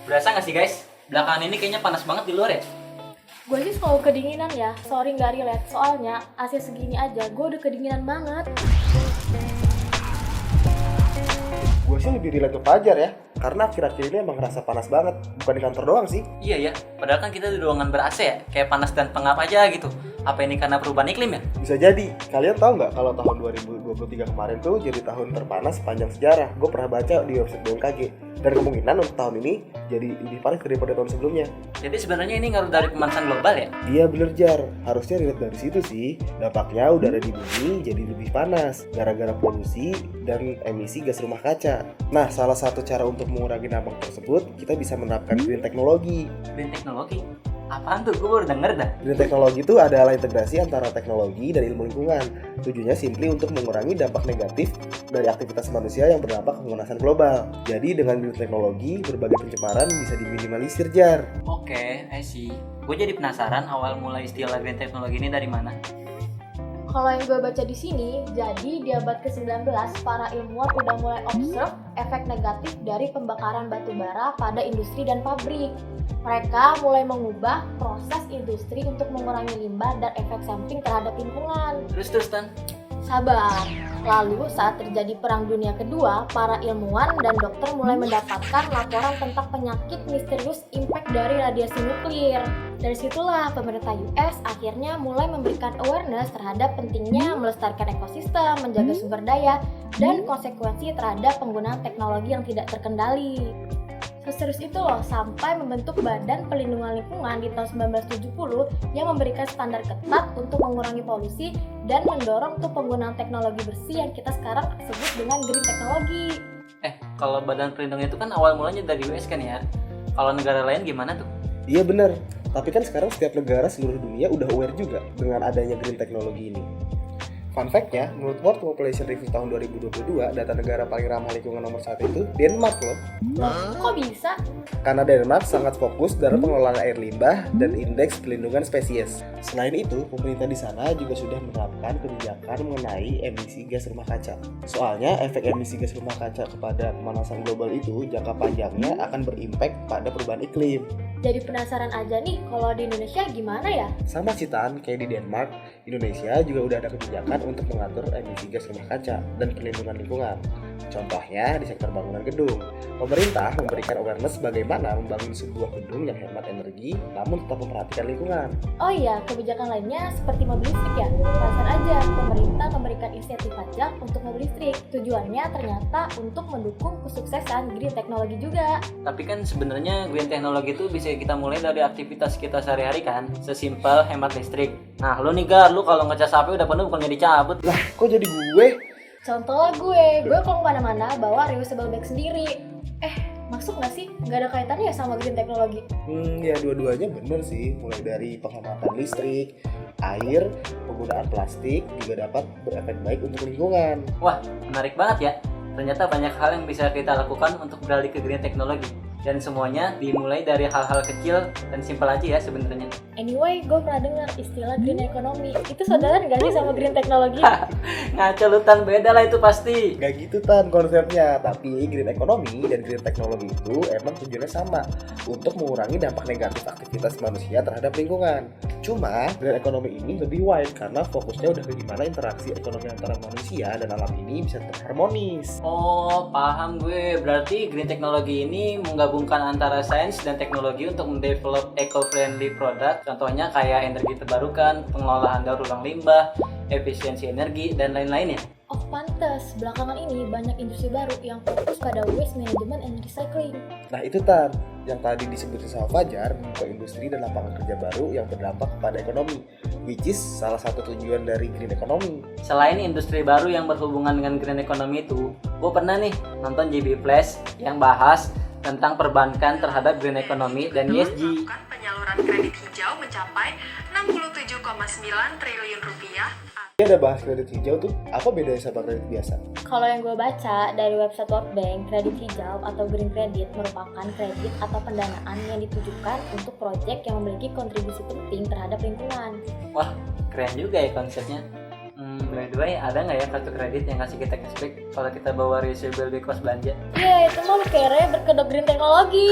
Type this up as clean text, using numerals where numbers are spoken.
Berasa nggak sih guys? Belakangan ini kayaknya panas banget di luar ya? Gue sih selalu kedinginan ya, sorry nggak relate. Soalnya AC segini aja, gue udah kedinginan banget. Gue sih lebih relate ke Fajar ya, karena akhir-akhir ini emang ngerasa panas banget. Bukan di kantor doang sih. Iya ya, padahal kan kita di ruangan ber-AC ya, kayak panas dan pengap aja gitu. Apa ini karena perubahan iklim ya? Bisa jadi. Kalian tahu nggak kalau tahun 2023 kemarin tuh jadi tahun terpanas sepanjang sejarah? Gue pernah baca di website BMKG. Dan kemungkinan untuk tahun ini jadi lebih panas daripada tahun sebelumnya. Jadi sebenarnya ini ngaruh dari pemanasan global ya? Iya bener Jar, harusnya relate dari situ sih. Dampaknya udara di bumi jadi lebih panas gara-gara polusi dan emisi gas rumah kaca. Nah, salah satu cara untuk mengurangi dampak tersebut, kita bisa menerapkan green teknologi. Green teknologi? Apaan tuh? Gue baru denger dah. Green teknologi itu adalah integrasi antara teknologi dan ilmu lingkungan. Tujuannya simply untuk mengurangi dampak negatif dari aktivitas manusia yang berdampak ke pemanasan global. Jadi dengan green teknologi, berbagai pencemaran bisa diminimalisir, Jar. Oke, I see. Gue jadi penasaran awal mulai istilah green teknologi ini dari mana? Kalau yang gue baca di sini, jadi di abad ke-19 para ilmuwan udah mulai observe efek negatif dari pembakaran batu bara pada industri dan pabrik. Mereka mulai mengubah proses industri untuk mengurangi limbah dan efek samping terhadap lingkungan. Terus Tan? Sabar. Lalu saat terjadi Perang Dunia Kedua, para ilmuwan dan dokter mulai mendapatkan laporan tentang penyakit misterius impact dari radiasi nuklir. Dari situlah pemerintah US akhirnya mulai memberikan awareness terhadap pentingnya melestarikan ekosistem, menjaga sumber daya, dan konsekuensi terhadap penggunaan teknologi yang tidak terkendali. Serius itu loh, sampai membentuk Badan Perlindungan Lingkungan di tahun 1970 yang memberikan standar ketat untuk mengurangi polusi dan mendorong untuk penggunaan teknologi bersih yang kita sekarang sebut dengan green teknologi. Kalau Badan Perlindungan itu kan awal mulanya dari US kan ya? Kalau negara lain gimana tuh? Iya bener, tapi kan sekarang setiap negara seluruh dunia udah aware juga dengan adanya green teknologi ini. Fun fact-nya, menurut World Population Review tahun 2022, data negara paling ramah lingkungan nomor 1 itu Denmark loh. Loh, kok bisa? Karena Denmark sangat fokus dalam pengelolaan air limbah dan indeks perlindungan spesies. Selain itu, pemerintah di sana juga sudah menerapkan kebijakan mengenai emisi gas rumah kaca. Soalnya, efek emisi gas rumah kaca kepada pemanasan global itu jangka panjangnya akan berimpact pada perubahan iklim. Jadi penasaran aja nih, kalau di Indonesia gimana ya? Sama sih Tan, kayak di Denmark, Indonesia juga udah ada kebijakan untuk mengatur emisi gas rumah kaca dan perlindungan lingkungan. Contohnya di sektor bangunan gedung. Pemerintah memberikan awareness bagaimana membangun sebuah gedung yang hemat energi namun tetap memperhatikan lingkungan. Oh iya, kebijakan lainnya seperti mobil listrik ya. Perasaan aja, pemerintah memberikan insentif pajak untuk mobil listrik. Tujuannya ternyata untuk mendukung kesuksesan green teknologi juga. Tapi kan sebenarnya green teknologi itu bisa kita mulai dari aktivitas kita sehari-hari kan, sesimpel hemat listrik. Nah, lu nih Gar, lu kalau ngecas HP udah penuh bukannya dicabut. Lah, kok jadi gue? Contoh gue kalau kemana-mana bawa reusable bag sendiri. Masuk nggak sih? Nggak ada kaitannya ya sama green teknologi? Ya dua-duanya bener sih. Mulai dari penghematan listrik, air, penggunaan plastik juga dapat berefek baik untuk lingkungan. Wah, menarik banget ya. Ternyata banyak hal yang bisa kita lakukan untuk beralih ke green teknologi. Dan semuanya dimulai dari hal-hal kecil dan simpel aja ya sebenarnya. Anyway, gue pernah dengar istilah green economy. Itu saudara nggak sih sama green teknologi? Ngaco lu Tan, beda lah itu pasti. Gak gitu Tan konsepnya, tapi green economy dan green technology itu emang tujuannya sama, untuk mengurangi dampak negatif aktivitas manusia terhadap lingkungan. Cuma green economy ini lebih wide karena fokusnya udah ke gimana interaksi ekonomi antara manusia dan alam ini bisa terharmonis. Oh, paham gue. Berarti green teknologi ini menggabungkan antara sains dan teknologi untuk mendevelop eco-friendly product. Contohnya kayak energi terbarukan, pengelolaan daur ulang limbah, efisiensi energi, dan lain-lainnya. Oh pantes, belakangan ini banyak industri baru yang fokus pada waste management and recycling. Nah itu Tan, yang tadi disebutin sama Fajar, membuka industri dan lapangan kerja baru yang berdampak kepada ekonomi, which is salah satu tujuan dari green economy. Selain industri baru yang berhubungan dengan green economy itu, gue pernah nih nonton JB Flash yang bahas tentang perbankan terhadap green economy dan ESG. Penyaluran kredit hijau mencapai 67,9 triliun rupiah. Ini ada bahas kredit hijau tuh, apa bedanya sama kredit biasa? Kalau yang gue baca dari website World Bank, kredit hijau atau green credit merupakan kredit atau pendanaan yang ditujukan untuk proyek yang memiliki kontribusi penting terhadap lingkungan. Wah, keren juga ya konsepnya. By the way, ada nggak ya kartu kredit yang kasih kita cashback kalau kita bawa reusable di kos belanja? Iya, itu mah lu kere berkedok green teknologi.